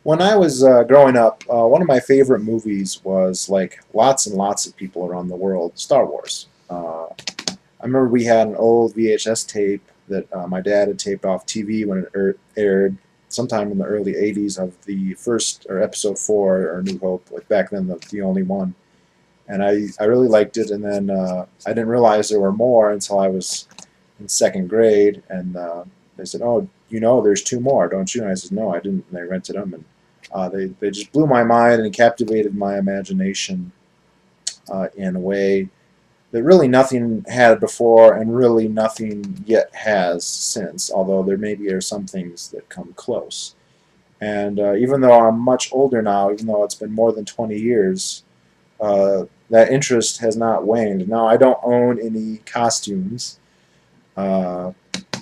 When I was growing up, one of my favorite movies was like lots and lots of people around the world, Star Wars. I remember we had an old VHS tape that my dad had taped off TV when it aired sometime in the early 80s of the first or episode 4 or New Hope, like back then the only one. And I really liked it, and then I didn't realize there were more until I was in second grade, and they said, "Oh, you know, there's 2 more, don't you?" And I said, "No, I didn't." And they rented them, and they just blew my mind and captivated my imagination in a way that really nothing had before, and really nothing yet has since. Although there maybe are some things that come close. And even though I'm much older now, even though it's been more than 20 years, that interest has not waned. Now I don't own any costumes. Uh,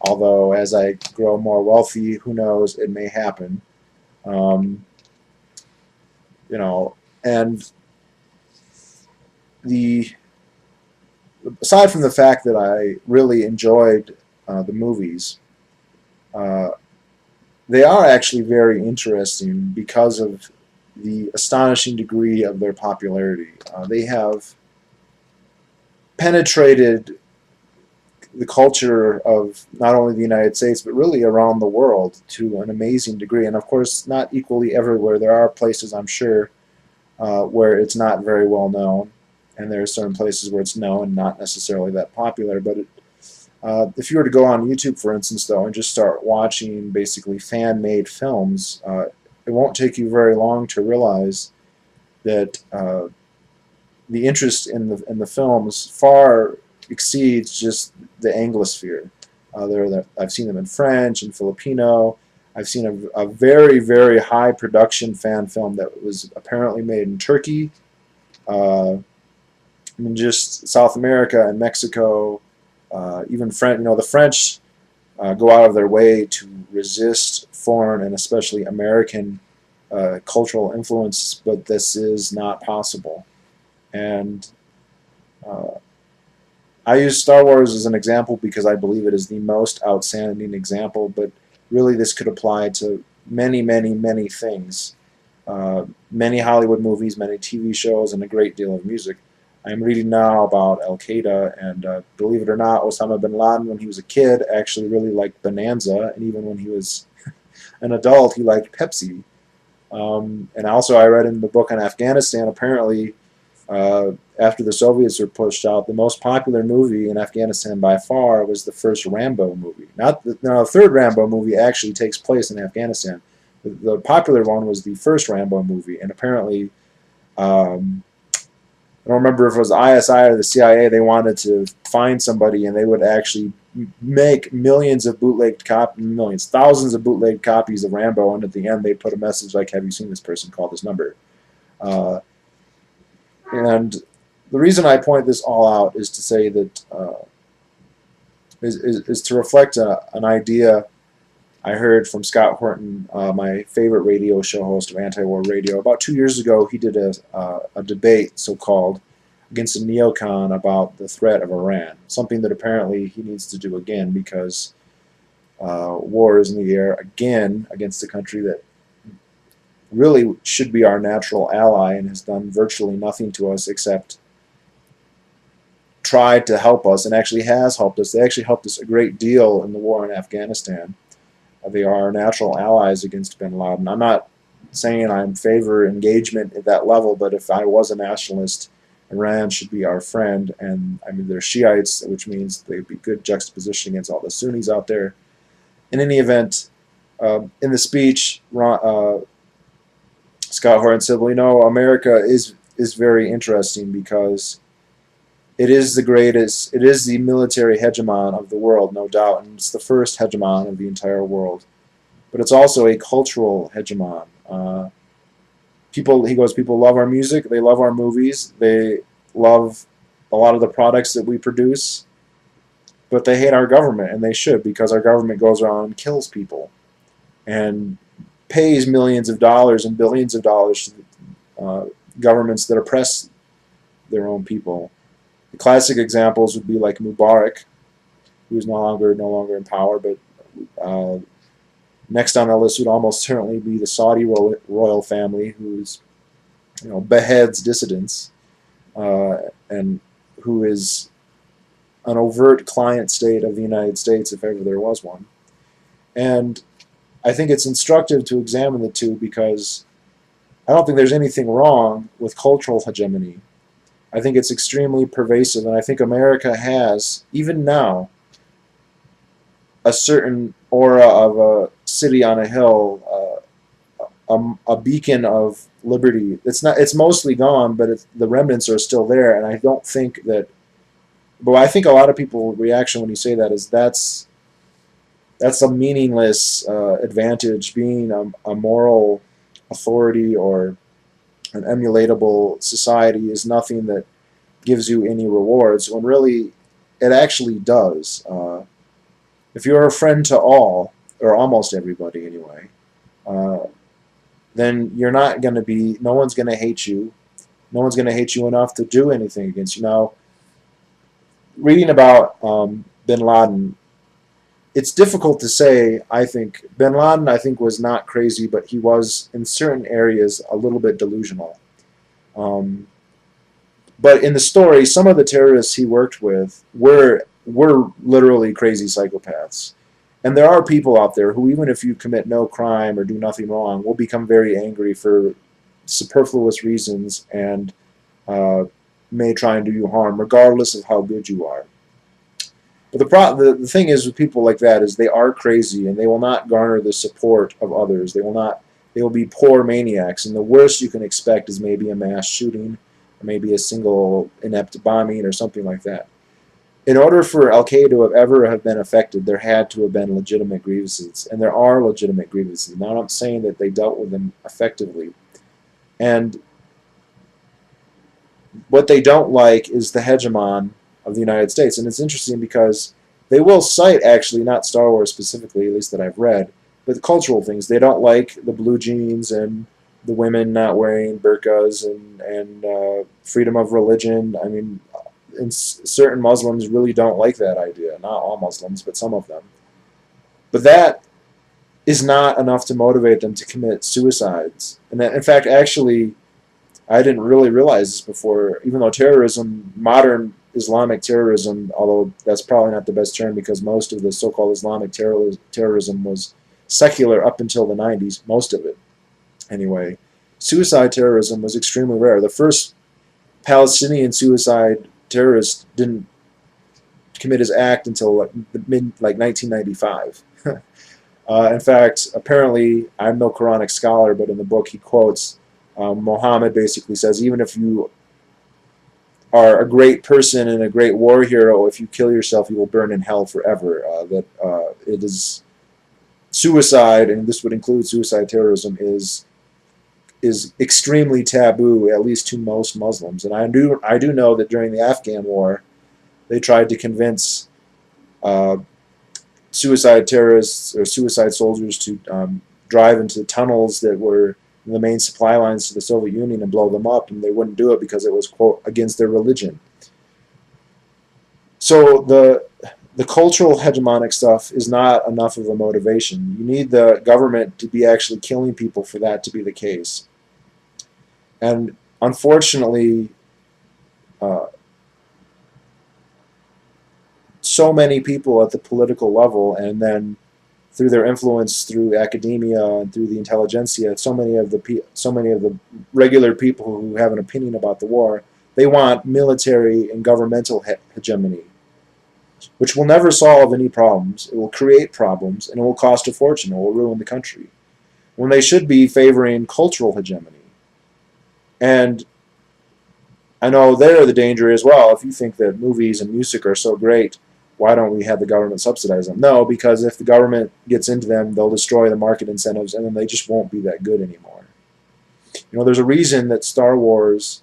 Although as I grow more wealthy, who knows, it may happen. Um, you know, and the aside from the fact that I really enjoyed the movies, uh, they are actually very interesting because of the astonishing degree of their popularity. They have penetrated the culture of not only the United States but really around the world to an amazing degree. And of course, not equally everywhere. There are places, I'm sure, where it's not very well known, and there are certain places where it's known and not necessarily that popular. But if you were to go on YouTube, for instance, though, and just start watching basically fan-made films, it won't take you very long to realize that the interest in the films far exceeds just the Anglosphere. I've seen them in French and Filipino. I've seen a very, very high production fan film that was apparently made in Turkey, and just South America and Mexico, even French. You know, the French go out of their way to resist foreign and especially American cultural influence, but this is not possible. And uh, I use Star Wars as an example because I believe it is the most outstanding example, but really this could apply to many, many, many things. Many Hollywood movies, many TV shows, and a great deal of music. I'm reading now about Al Qaeda, and believe it or not, Osama bin Laden, when he was a kid, actually really liked Bonanza, and even when he was an adult, he liked Pepsi. And also, I read in the book on Afghanistan, apparently, after the Soviets were pushed out, the most popular movie in Afghanistan by far was the first Rambo movie. Not the, no, the third Rambo movie actually takes place in Afghanistan. The popular one was the first Rambo movie, and apparently, um, I don't remember if it was ISI or the CIA. They wanted to find somebody, and they would actually make millions of millions, thousands of bootleg copies of Rambo, and at the end they put a message like, "Have you seen this person? Call this number." Uh, and the reason I point this all out is to say that is to reflect an idea I heard from Scott Horton, my favorite radio show host of anti-war radio. About 2 years ago, he did a debate, so-called, against a neocon about the threat of Iran, something that apparently he needs to do again because war is in the air again against a country that really should be our natural ally and has done virtually nothing to us except tried to help us, and actually has helped us. They actually helped us a great deal in the war in Afghanistan. They are our natural allies against bin Laden. I'm not saying I favor engagement at that level, but if I was a nationalist, Iran should be our friend. And I mean, they're Shiites, which means they'd be good juxtaposition against all the Sunnis out there. In any event, in the speech, Scott Horton said, "Well, you know, America is very interesting because it is the greatest, it is the military hegemon of the world, no doubt, and it's the first hegemon of the entire world. But it's also a cultural hegemon. He goes, people love our music, they love our movies, they love a lot of the products that we produce, but they hate our government, and they should, because our government goes around and kills people and pays millions of dollars and billions of dollars to governments that oppress their own people. The classic examples would be like Mubarak, who is no longer in power, but Next on the list would almost certainly be the Saudi royal family, who's beheads dissidents, and who is an overt client state of the United States if ever there was one. And I think it's instructive to examine the two because I don't think there's anything wrong with cultural hegemony. I think it's extremely pervasive, and I think America has, even now, a certain aura of a city on a hill, a beacon of liberty. It's mostly gone, but the remnants are still there, and I don't think that. But I think a lot of people's reaction when you say that is that's a meaningless advantage. Being a moral authority or an emulatable society is nothing that gives you any rewards, when really it actually does. If you're a friend to all, or almost everybody anyway, uh, then you're not going to be, no one's going to hate you. No one's going to hate you enough to do anything against you. Now, reading about bin Laden, it's difficult to say. I think bin Laden, was not crazy, but he was in certain areas a little bit delusional. Um, but in the story, some of the terrorists he worked with were literally crazy psychopaths. And there are people out there who, even if you commit no crime or do nothing wrong, will become very angry for superfluous reasons and may try and do you harm, regardless of how good you are. But the thing is with people like that is they are crazy and they will not garner the support of others. They will be poor maniacs, and the worst you can expect is maybe a mass shooting or maybe a single inept bombing or something like that. In order for Al Qaeda to have been affected, there had to have been legitimate grievances, and there are legitimate grievances. Now, I'm saying that they dealt with them effectively, and what they don't like is the hegemon of the United States. And it's interesting because they will cite, actually, not Star Wars specifically, at least that I've read, but the cultural things. They don't like the blue jeans and the women not wearing burqas and freedom of religion. I mean, and certain Muslims really don't like that idea. Not all Muslims, but some of them. But that is not enough to motivate them to commit suicides. And that, in fact, actually, I didn't really realize this before. Even though terrorism, modern Islamic terrorism, although that's probably not the best term because most of the so-called Islamic terrorism was secular up until the 90s, most of it anyway. Suicide terrorism was extremely rare. The first Palestinian suicide terrorist didn't commit his act until like 1995. In fact, apparently, I'm no Quranic scholar, but in the book he quotes Muhammad basically says, even if you are a great person and a great war hero, if you kill yourself, you will burn in hell forever. That it is suicide, and this would include suicide terrorism, is extremely taboo, at least to most Muslims. And I do know that during the Afghan war, they tried to convince suicide terrorists or suicide soldiers to drive into tunnels that were the main supply lines to the Soviet Union and blow them up, and they wouldn't do it because it was, quote, against their religion. So the cultural hegemonic stuff is not enough of a motivation. You need the government to be actually killing people for that to be the case. And unfortunately, so many people at the political level, and then through their influence through academia and through the intelligentsia, so many of the regular people who have an opinion about the war, they want military and governmental hegemony, which will never solve any problems. It will create problems, and it will cost a fortune. It will ruin the country, when they should be favoring cultural hegemony. And I know there the danger is, well, if you think that movies and music are so great, why don't we have the government subsidize them? No, because if the government gets into them, they'll destroy the market incentives, and then they just won't be that good anymore. There's a reason that Star Wars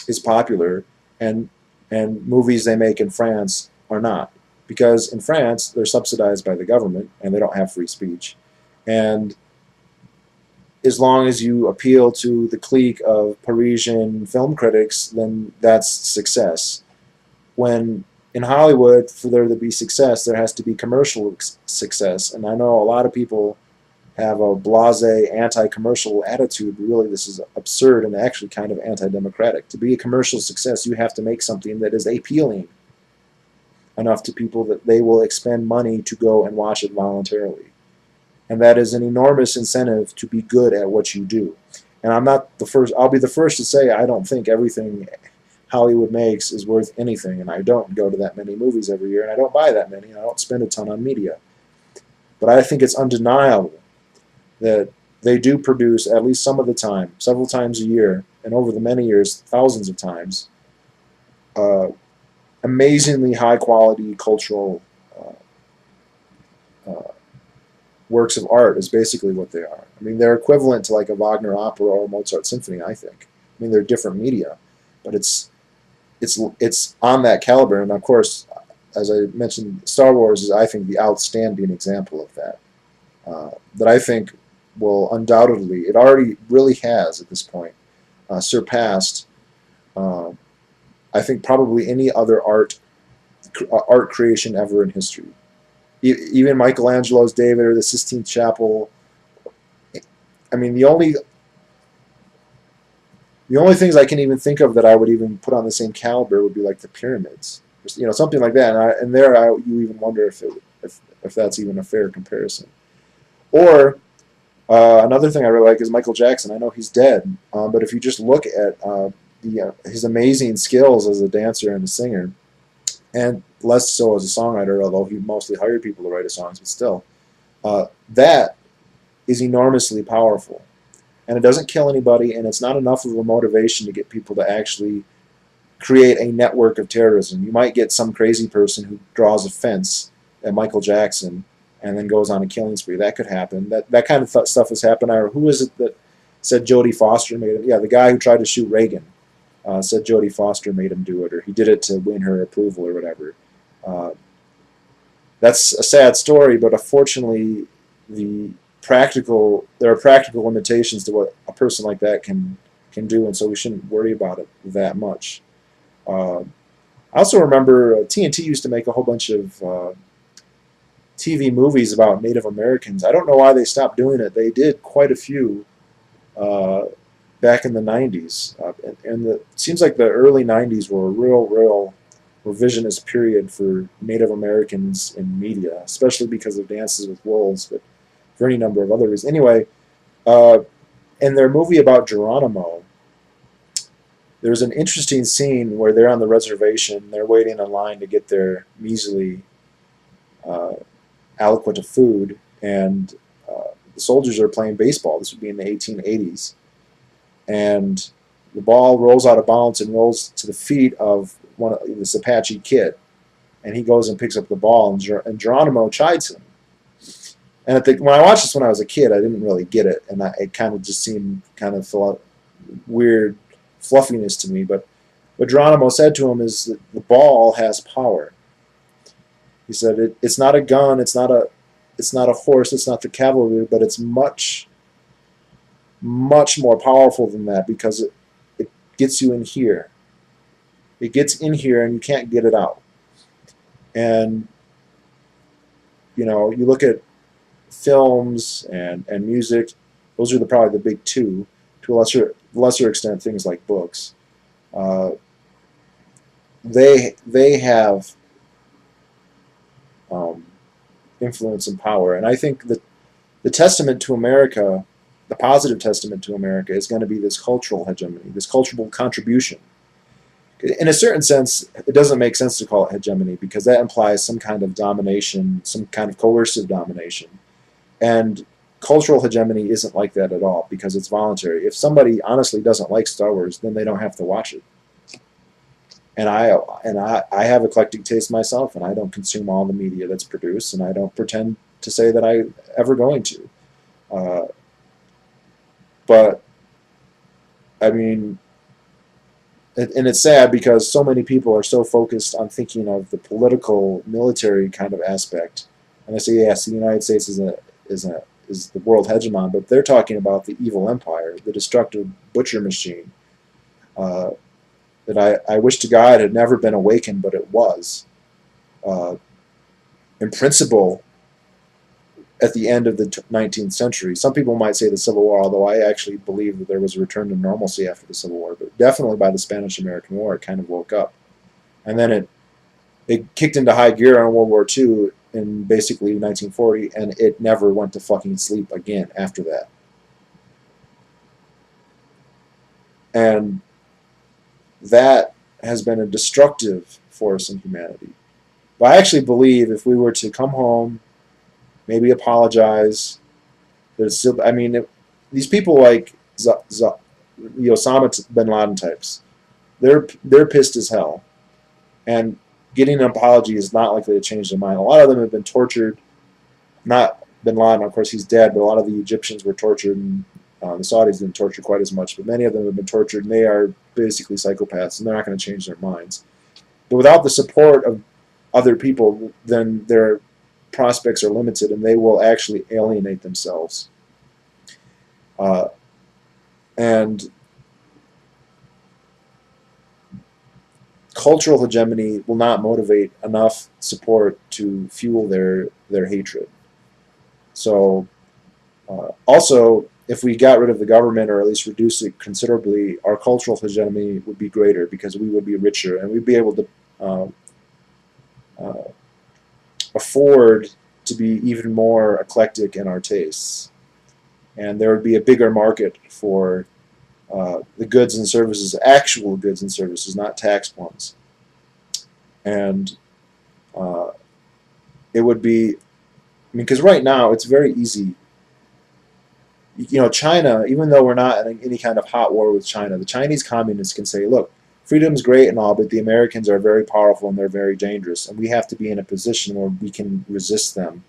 is popular, and movies they make in France are not. Because in France, they're subsidized by the government, and they don't have free speech. And as long as you appeal to the clique of Parisian film critics, then that's success. When in Hollywood, for there to be success, there has to be commercial success. And I know a lot of people have a blasé, anti-commercial attitude. Really, this is absurd and actually kind of anti-democratic. To be a commercial success, you have to make something that is appealing enough to people that they will expend money to go and watch it voluntarily. And that is an enormous incentive to be good at what you do. And I'm not the first, I'll be the first to say I don't think everything Hollywood makes is worth anything, and I don't go to that many movies every year, and I don't buy that many, and I don't spend a ton on media. But I think it's undeniable that they do produce, at least some of the time, several times a year, and over the many years, thousands of times, uh, amazingly high-quality cultural uh, works of art is basically what they are. I mean, they're equivalent to like a Wagner opera or a Mozart symphony, I think. I mean, they're different media, but it's on that caliber. And of course, as I mentioned, Star Wars is, I think, the outstanding example of that. That I think will undoubtedly, it already really has at this point, surpassed, uh, I think, probably any other art creation ever in history. Even Michelangelo's David or the Sistine Chapel. I mean, the only things I can even think of that I would even put on the same caliber would be like the pyramids, something like that. And you even wonder if that's even a fair comparison. Or another thing I really like is Michael Jackson. I know he's dead, but if you just look at his amazing skills as a dancer and a singer, and less so as a songwriter, although he mostly hired people to write his songs, but still, that is enormously powerful. And it doesn't kill anybody, and it's not enough of a motivation to get people to actually create a network of terrorism. You might get some crazy person who draws a fence at Michael Jackson and then goes on a killing spree. That could happen. That kind of stuff has happened. Or who is it that said Jodie Foster made it? Yeah, the guy who tried to shoot Reagan said Jodie Foster made him do it, or he did it to win her approval or whatever. That's a sad story, but unfortunately, there are practical limitations to what a person like that can do, and so we shouldn't worry about it that much. I also remember TNT used to make a whole bunch of TV movies about Native Americans. I don't know why they stopped doing it. They did quite a few back in the 90s. And it seems like the early 90s were a real revisionist period for Native Americans in media, especially because of Dances with Wolves, but for any number of other reasons. Anyway, in their movie about Geronimo, there's an interesting scene where they're on the reservation, they're waiting in line to get their measly aliquot of food, and the soldiers are playing baseball. This would be in the 1880s. And the ball rolls out of bounds and rolls to the feet of this Apache kid. And he goes and picks up the ball, and Geronimo chides him. And when I watched this when I was a kid, I didn't really get it, and it kind of just seemed kind of weird fluffiness to me. But what Geronimo said to him is that the ball has power. He said it's not a gun, it's not a horse, it's not the cavalry, but it's much more powerful than that, because it gets you in here. It gets in here and you can't get it out. And you look at films and music; those are probably the big two. To a lesser extent, things like books. They have influence and power, and I think that the testament to America, the positive testament to America, is going to be this cultural hegemony, this cultural contribution. In a certain sense, it doesn't make sense to call it hegemony, because that implies some kind of domination, some kind of coercive domination. And cultural hegemony isn't like that at all, because it's voluntary. If somebody honestly doesn't like Star Wars, then they don't have to watch it. And I have eclectic taste myself, and I don't consume all the media that's produced, and I don't pretend to say that I'm ever going to. But I mean, and it's sad because so many people are so focused on thinking of the political, military kind of aspect, and they say, yes, the United States is the world hegemon, but they're talking about the evil empire, the destructive butcher machine. That I wish to God had never been awakened, but it was. In principle, at the end of the 19th century. Some people might say the Civil War, although I actually believe that there was a return to normalcy after the Civil War. But definitely by the Spanish-American War, it kind of woke up. And then it kicked into high gear on World War II in basically 1940, and it never went to fucking sleep again after that. And that has been a destructive force in humanity. But I actually believe if we were to come home, maybe apologize, there's still, I mean, these people like the Osama bin Laden types, they're pissed as hell, and getting an apology is not likely to change their mind. A lot of them have been tortured. Not bin Laden, of course, he's dead, but a lot of the Egyptians were tortured, and the Saudis didn't torture quite as much, but many of them have been tortured, and they are basically psychopaths, and they're not going to change their minds. But without the support of other people, then their prospects are limited, and they will actually alienate themselves. And cultural hegemony will not motivate enough support to fuel their hatred. So, also, if we got rid of the government, or at least reduce it considerably, our cultural hegemony would be greater, because we would be richer, and we'd be able to afford to be even more eclectic in our tastes. And there would be a bigger market for the goods and services, actual goods and services, not taxed ones. And it would be, I mean, because right now it's very easy. You know, China, even though we're not in any kind of hot war with China, the Chinese communists can say, look, freedom's great and all, but the Americans are very powerful and they're very dangerous, and we have to be in a position where we can resist them.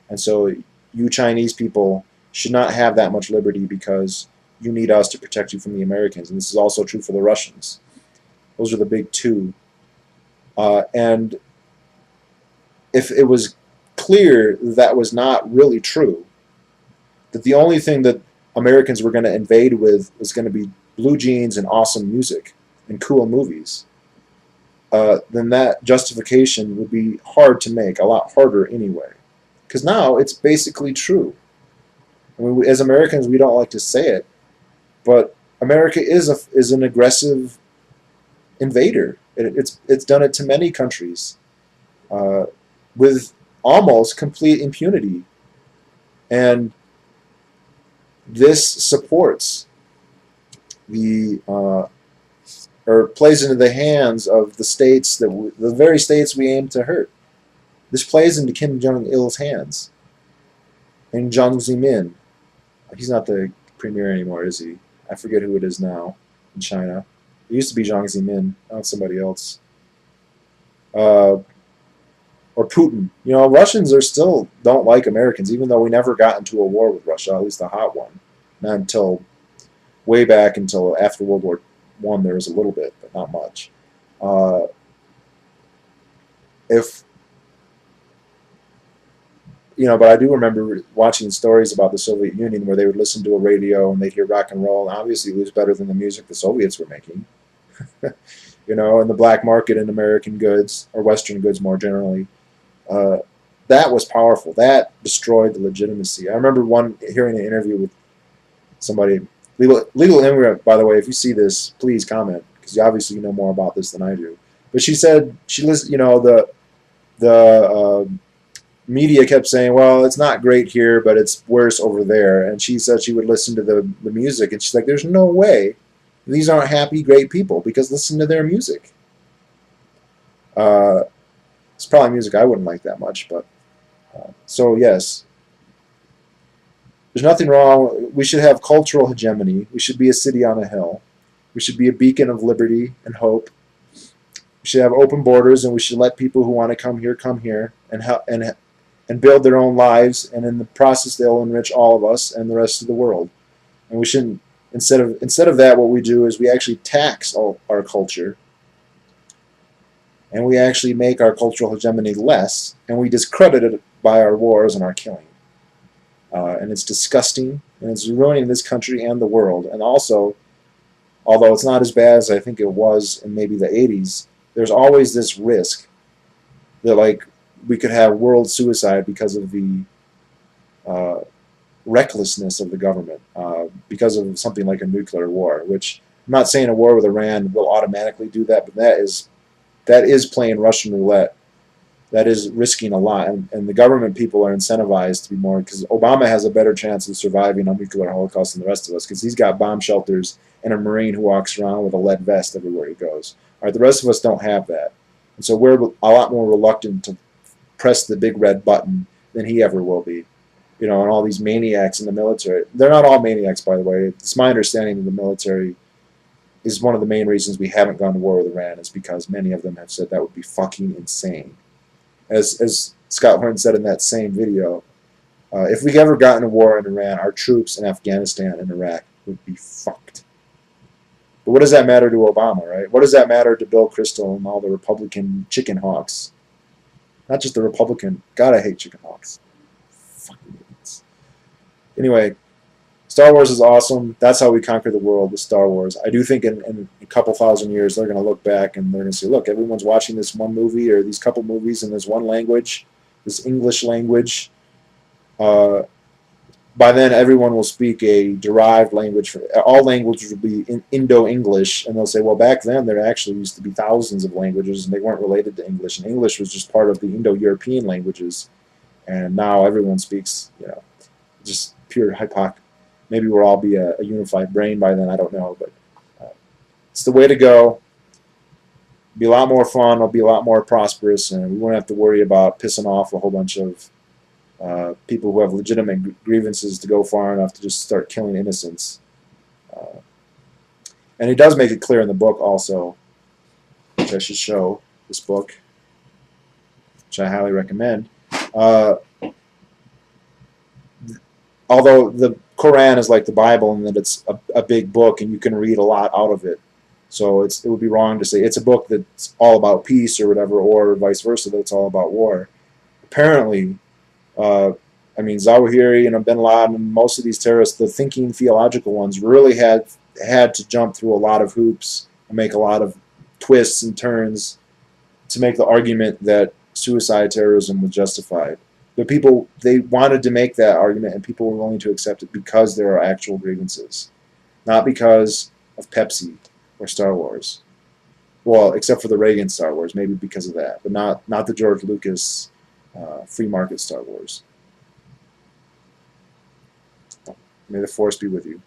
And so you Chinese people should not have that much liberty, because you need us to protect you from the Americans. And this is also true for the Russians. Those are the big two. And if it was clear that was not really true, that the only thing that Americans were going to invade with was going to be blue jeans and awesome music and cool movies, then that justification would be hard to make, a lot harder anyway. Because now it's basically true. I mean, as Americans, we don't like to say it, but America is an aggressive invader. It's done it to many countries with almost complete impunity, and this supports the or plays into the hands of the states the very states we aim to hurt. This plays into Kim Jong-il's hands, and Jiang Zemin. He's not the premier anymore, is he? I forget who it is now in China. It used to be Jiang Zemin. Now it's somebody else. Or Putin. You know, Russians still don't like Americans, even though we never got into a war with Russia, at least a hot one. Not until way back, until after World War I, there was a little bit, but not much. But I do remember watching stories about the Soviet Union where they would listen to a radio and they'd hear rock and roll, and obviously it was better than the music the Soviets were making. And the black market in American goods, or Western goods more generally, that was powerful. That destroyed the legitimacy. I remember hearing an interview with somebody, legal immigrant, by the way. If you see this, please comment, because obviously you know more about this than I do. But she said she listened. The media kept saying, well, it's not great here, but it's worse over there. And she said she would listen to the music, and she's like, there's no way these aren't happy, great people, because listen to their music. It's probably music I wouldn't like that much, but so yes, there's nothing wrong. We should have cultural hegemony. We should be a city on a hill. We should be a beacon of liberty and hope. We should have open borders, and we should let people who want to come here, and build their own lives, and in the process they'll enrich all of us and the rest of the world. And we shouldn't, instead of that, what we do is we actually tax all our culture, and we actually make our cultural hegemony less, and we discredit it by our wars and our killing. And it's disgusting, and it's ruining this country and the world. And also, although it's not as bad as I think it was in maybe the 80s, there's always this risk that, like, we could have world suicide because of the recklessness of the government because of something like a nuclear war. Which I'm not saying a war with Iran will automatically do that, but that is playing Russian roulette. That is risking a lot, and the government people are incentivized to be more, because Obama has a better chance of surviving a nuclear holocaust than the rest of us, because he's got bomb shelters and a Marine who walks around with a lead vest everywhere he goes. All right, the rest of us don't have that, and so we're a lot more reluctant to press the big red button than he ever will be. You know, and all these maniacs in the military. They're not all maniacs, by the way. It's my understanding that the military is one of the main reasons we haven't gone to war with Iran, is because many of them have said that would be fucking insane. As Scott Horton said in that same video, if we ever got in a war in Iran, our troops in Afghanistan and Iraq would be fucked. But what does that matter to Obama, right? What does that matter to Bill Kristol and all the Republican chicken hawks? Not just the Republican. God, I hate chicken hawks. Fucking idiots. Anyway, Star Wars is awesome. That's how we conquer the world with Star Wars. I do think in a couple thousand years they're going to look back and they're going to say, look, everyone's watching this one movie or these couple movies in this one language, this English language. Uh, by then, everyone will speak a derived language. All languages will be Indo-English, and they'll say, well, back then there actually used to be thousands of languages, and they weren't related to English, and English was just part of the Indo-European languages, and now everyone speaks, just pure hypocrisy. Maybe we'll all be a unified brain by then. I don't know, but it's the way to go. It'll be a lot more fun. It'll be a lot more prosperous, and we won't have to worry about pissing off a whole bunch of people who have legitimate grievances to go far enough to just start killing innocents. And he does make it clear in the book also, which I should show, this book, which I highly recommend. Although the Quran is like the Bible in that it's a big book and you can read a lot out of it. So it would be wrong to say it's a book that's all about peace or whatever, or vice versa, that it's all about war. Apparently, Zawahiri and Bin Laden, most of these terrorists, the thinking theological ones, really had to jump through a lot of hoops and make a lot of twists and turns to make the argument that suicide terrorism was justified. But people, they wanted to make that argument, and people were willing to accept it because there are actual grievances, not because of Pepsi or Star Wars. Well, except for the Reagan Star Wars, maybe because of that, but not the George Lucas free market Star Wars. May the Force be with you.